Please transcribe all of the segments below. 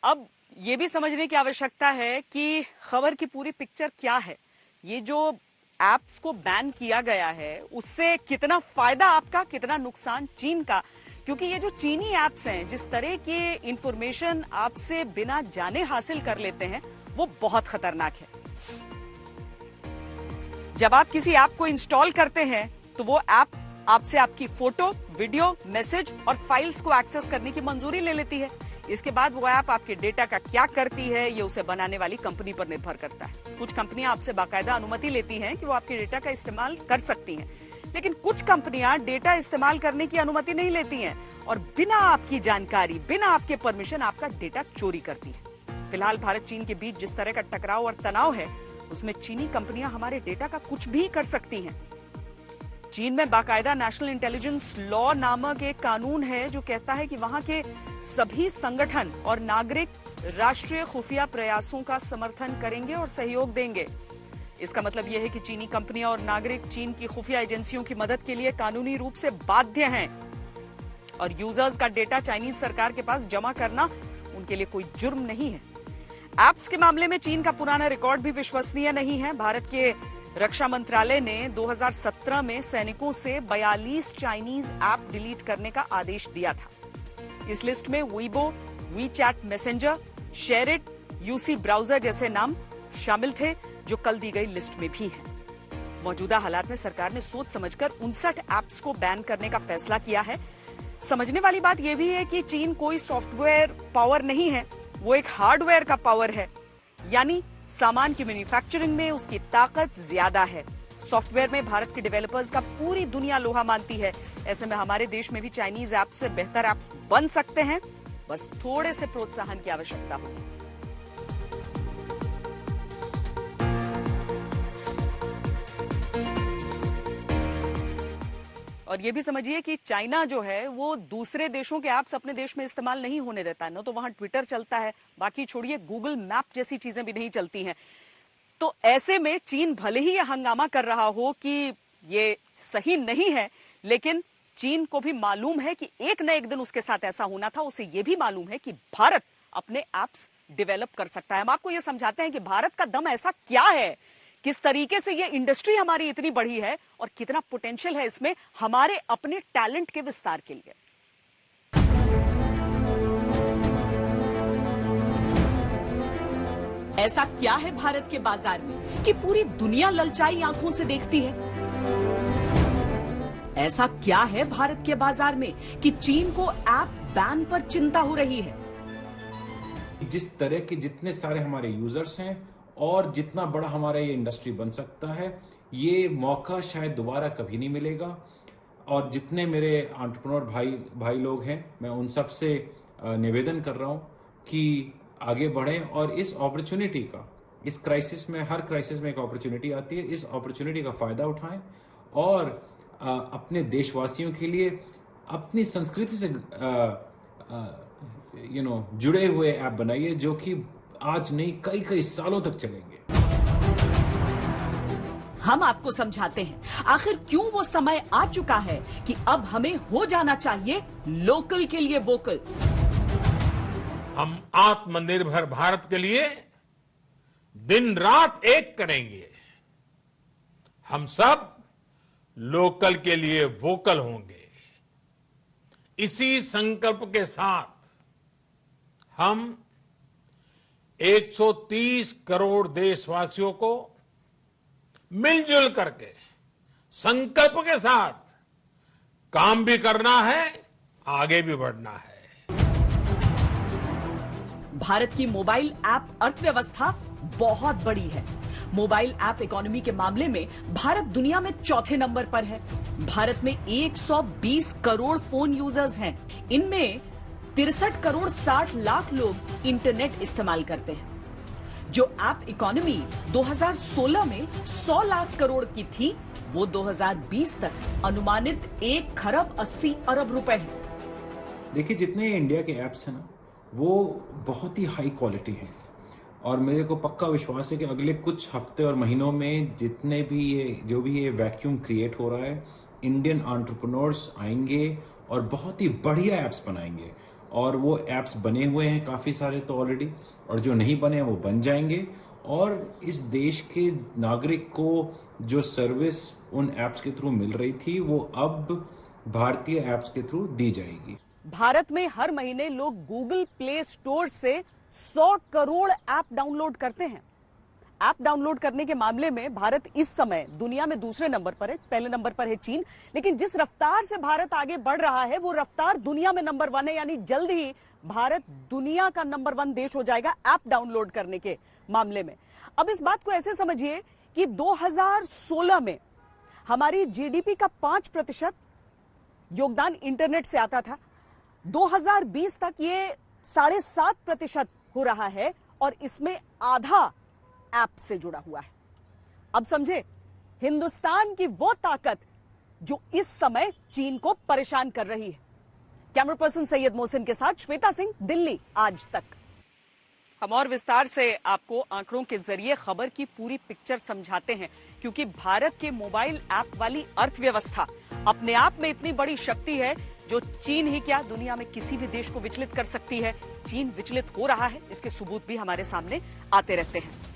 अब ये भी समझने की आवश्यकता है कि खबर की पूरी पिक्चर क्या है। ये जो एप्स को बैन किया गया है उससे कितना फायदा आपका, कितना नुकसान चीन का, क्योंकि ये जो चीनी एप्स हैं जिस तरह के इंफॉर्मेशन आपसे बिना जाने हासिल कर लेते हैं वो बहुत खतरनाक है। जब आप किसी ऐप को इंस्टॉल करते हैं तो वो ऐप आपसे आपकी फोटो, वीडियो, मैसेज और फाइल्स को एक्सेस करने की मंजूरी ले लेती है। इसके बाद वो ऐप आपके डेटा का क्या करती है ये उसे बनाने वाली कंपनी पर निर्भर करता है। कुछ कंपनियां आपसे बाकायदा अनुमति लेती हैं कि वो आपके डेटा का इस्तेमाल कर सकती हैं, लेकिन कुछ कंपनियां डेटा इस्तेमाल करने की अनुमति नहीं लेती हैं और बिना आपकी जानकारी, बिना आपके परमिशन आपका डेटा चोरी करती है। फिलहाल भारत चीन के बीच जिस तरह का टकराव और तनाव है उसमें चीनी कंपनियां हमारे डेटा का कुछ भी कर सकती हैं। चीन में बाकायदा नेशनल इंटेलिजेंस लॉ नामक एक कानून है जो कहता है कि वहां के सभी संगठन और नागरिक राष्ट्रीय खुफिया प्रयासों का समर्थन करेंगे और सहयोग देंगे। इसका मतलब यह है कि चीनी कंपनियां और नागरिक चीन की खुफिया एजेंसियों की मदद के लिए कानूनी रूप से बाध्य हैं और यूजर्स का डेटा चाइनीज सरकार के पास जमा करना उनके लिए कोई जुर्म नहीं है। एप्स के मामले में चीन का पुराना रिकॉर्ड भी विश्वसनीय नहीं है। भारत के रक्षा मंत्रालय ने 2017 में सैनिकों से 42 चाइनीज ऐप डिलीट करने का आदेश दिया था। इस लिस्ट में Weibo, WeChat messenger, SHAREit, UC browser जैसे नाम शामिल थे जो कल दी गई लिस्ट में भी है। मौजूदा हालात में सरकार ने सोच समझकर 59 ऐप्स को बैन करने का फैसला किया है। समझने वाली बात यह भी है कि चीन कोई सॉफ्टवेयर पावर नहीं है, वो एक हार्डवेयर का पावर है, यानी सामान की मैन्युफैक्चरिंग में उसकी ताकत ज्यादा है। सॉफ्टवेयर में भारत के डेवलपर्स का पूरी दुनिया लोहा मानती है। ऐसे में हमारे देश में भी चाइनीज ऐप से बेहतर ऐप्स बन सकते हैं, बस थोड़े से प्रोत्साहन की आवश्यकता होगी। और ये भी समझिए कि चाइना जो है वो दूसरे देशों के ऐप्स अपने देश में इस्तेमाल नहीं होने देता है। न तो वहां ट्विटर चलता है, बाकी छोड़िए गूगल मैप जैसी चीजें भी नहीं चलती हैं। तो ऐसे में चीन भले ही ये हंगामा कर रहा हो कि ये सही नहीं है, लेकिन चीन को भी मालूम है कि एक न एक दिन उसके साथ ऐसा होना था। उसे ये भी मालूम है कि भारत अपने ऐप्स डेवलप कर सकता है। हम आपको ये समझाते हैं कि भारत का दम ऐसा क्या है, किस तरीके से ये इंडस्ट्री हमारी इतनी बड़ी है और कितना पोटेंशियल है इसमें हमारे अपने टैलेंट के विस्तार के लिए। ऐसा क्या है भारत के बाजार में कि पूरी दुनिया ललचाई आंखों से देखती है? ऐसा क्या है भारत के बाजार में कि चीन को ऐप बैन पर चिंता हो रही है? जिस तरह के जितने सारे हमारे यूजर्स हैं और जितना बड़ा हमारा ये इंडस्ट्री बन सकता है, ये मौका शायद दोबारा कभी नहीं मिलेगा। और जितने मेरे एंटरप्रेन्योर भाई लोग हैं, मैं उन सब से निवेदन कर रहा हूं कि आगे बढ़ें और इस अपॉर्चुनिटी का, इस क्राइसिस में, हर क्राइसिस में एक अपॉर्चुनिटी आती है, इस अपॉर्चुनिटी का फायदा उठाएं और अपने देशवासियों के लिए अपनी संस्कृति से जुड़े हुए ऐप बनाइए जो कि आज नहीं कई सालों तक चलेंगे। हम आपको समझाते हैं आखिर क्यों वो समय आ चुका है कि अब हमें हो जाना चाहिए लोकल के लिए वोकल। हम आत्मनिर्भर भारत के लिए दिन रात एक करेंगे। हम सब लोकल के लिए वोकल होंगे। इसी संकल्प के साथ हम 130 करोड़ देशवासियों को मिलजुल करके संकल्प के साथ काम भी करना है, आगे भी बढ़ना है। भारत की मोबाइल ऐप अर्थव्यवस्था बहुत बड़ी है। मोबाइल ऐप इकोनॉमी के मामले में भारत दुनिया में चौथे नंबर पर है। भारत में 120 करोड़ फोन यूजर्स हैं। इनमें 63 करोड़ 60 लाख लोग इंटरनेट इस्तेमाल करते हैं। जो ऐप इकोनॉमी 2016 में 100 लाख करोड़ की थी, वो 2020 तक अनुमानित 1 खरब 80 अरब रुपए है। देखिए, जितने इंडिया के ऐप्स हैं ना, वो बहुत ही हाई क्वालिटी हैं और मेरे को पक्का विश्वास है कि अगले कुछ हफ्ते और महीनों में जितने भी ये वैक्यूम क्रिएट हो रहा है, इंडियन एंटरप्रेन्योर्स आएंगे और बहुत ही बढ़िया ऐप्स बनाएंगे और वो ऐप्स बने हुए हैं काफ़ी सारे तो ऑलरेडी, और जो नहीं बने हैं वो बन जाएंगे। और इस देश के नागरिक को जो सर्विस उन ऐप्स के थ्रू मिल रही थी वो अब भारतीय ऐप्स के थ्रू दी जाएगी। भारत में हर महीने लोग गूगल प्ले स्टोर से 100 करोड़ ऐप डाउनलोड करते हैं। ऐप डाउनलोड करने के मामले में भारत इस समय दुनिया में दूसरे नंबर पर है, पहले नंबर पर है चीन। लेकिन जिस रफ्तार से भारत आगे बढ़ रहा है वो रफ्तार दुनिया में नंबर 1 है, यानी जल्द ही भारत दुनिया का नंबर 1 देश हो जाएगा ऐप डाउनलोड करने के मामले में। अब इस बात को ऐसे समझिए कि 2016 में हमारी जीडीपी का 5% योगदान इंटरनेट से आता था। 2020 तक ये 7.5% हो रहा है और इसमें आधा ऐप से जुड़ा हुआ है। अब समझे हिंदुस्तान की वो ताकत जो इस समय चीन को परेशान कर रही है। कैमरा पर्सन सैयद मोहसिन के साथ श्वेता सिंह, दिल्ली आज तक। हम और विस्तार से आपको आंकड़ों के जरिए खबर की पूरी पिक्चर समझाते हैं, क्योंकि भारत के मोबाइल ऐप वाली अर्थव्यवस्था अपने आप में इतनी बड़ी शक्ति है जो चीन ही क्या दुनिया में किसी भी देश को विचलित कर सकती है। चीन विचलित हो रहा है, इसके सबूत भी हमारे सामने आते रहते हैं।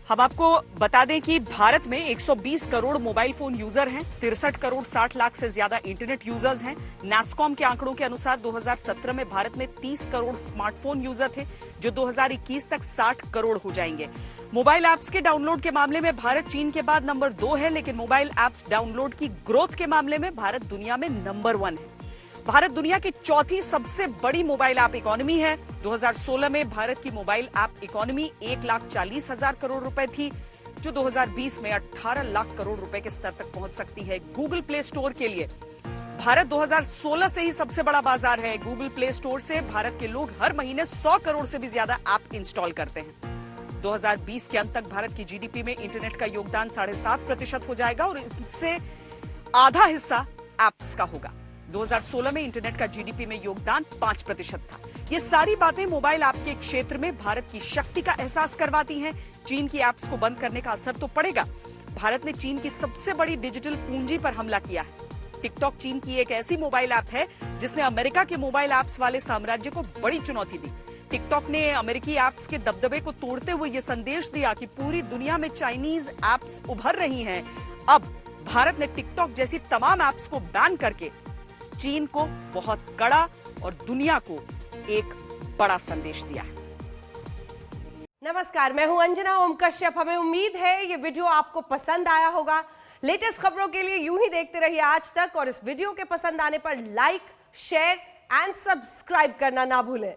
हम आपको बता दें कि भारत में 120 करोड़ मोबाइल फोन यूजर हैं, 63 करोड़ 60 लाख से ज्यादा इंटरनेट यूजर्स हैं। नैस्कॉम के आंकड़ों के अनुसार 2017 में भारत में 30 करोड़ स्मार्टफोन यूजर थे, जो 2021 तक 60 करोड़ हो जाएंगे। मोबाइल ऐप्स के डाउनलोड के मामले में भारत चीन के बाद नंबर 2 है, लेकिन मोबाइल ऐप्स डाउनलोड की ग्रोथ के मामले में भारत दुनिया में नंबर 1 है। भारत दुनिया की चौथी सबसे बड़ी मोबाइल ऐप इकोनॉमी है। 2016 में भारत की मोबाइल ऐप इकोनॉमी 1,40,000 करोड़ रुपए थी, जो 2020 में 18 लाख करोड़ रुपए के स्तर तक पहुंच सकती है। गूगल प्ले स्टोर के लिए भारत 2016 से ही सबसे बड़ा बाजार है। गूगल प्ले स्टोर से भारत के लोग हर महीने 100 करोड़ से भी ज्यादा ऐप इंस्टॉल करते हैं। 2020 के अंत तक भारत की जीडीपी में इंटरनेट का योगदान 7.5% हो जाएगा और इससे आधा हिस्सा ऐप्स का होगा। 2016 में इंटरनेट का जीडीपी में योगदान 5% था। ये सारी बातें मोबाइल ऐप के क्षेत्र में भारत की शक्ति का एहसास करवाती हैं। चीन की ऐप्स को बंद करने का असर तो पड़ेगा। भारत ने चीन की सबसे बड़ी डिजिटल पूंजी पर हमला किया है। टिकटॉक चीन की एक ऐसी मोबाइल ऐप है जिसने अमेरिका के मोबाइल ऐप्स वाले साम्राज्य को बड़ी चुनौती दी। टिकटॉक ने अमेरिकी ऐप्स के दबदबे को तोड़ते हुए यह संदेश दिया कि पूरी दुनिया में चाइनीज ऐप्स उभर रही हैं। अब भारत ने टिकटॉक जैसी तमाम ऐप्स को बैन करके चीन को बहुत कड़ा और दुनिया को एक बड़ा संदेश दिया है। नमस्कार, मैं हूं अंजना ओम कश्यप। हमें उम्मीद है ये वीडियो आपको पसंद आया होगा। लेटेस्ट खबरों के लिए यूं ही देखते रहिए आज तक, और इस वीडियो के पसंद आने पर लाइक, शेयर एंड सब्सक्राइब करना ना भूलें।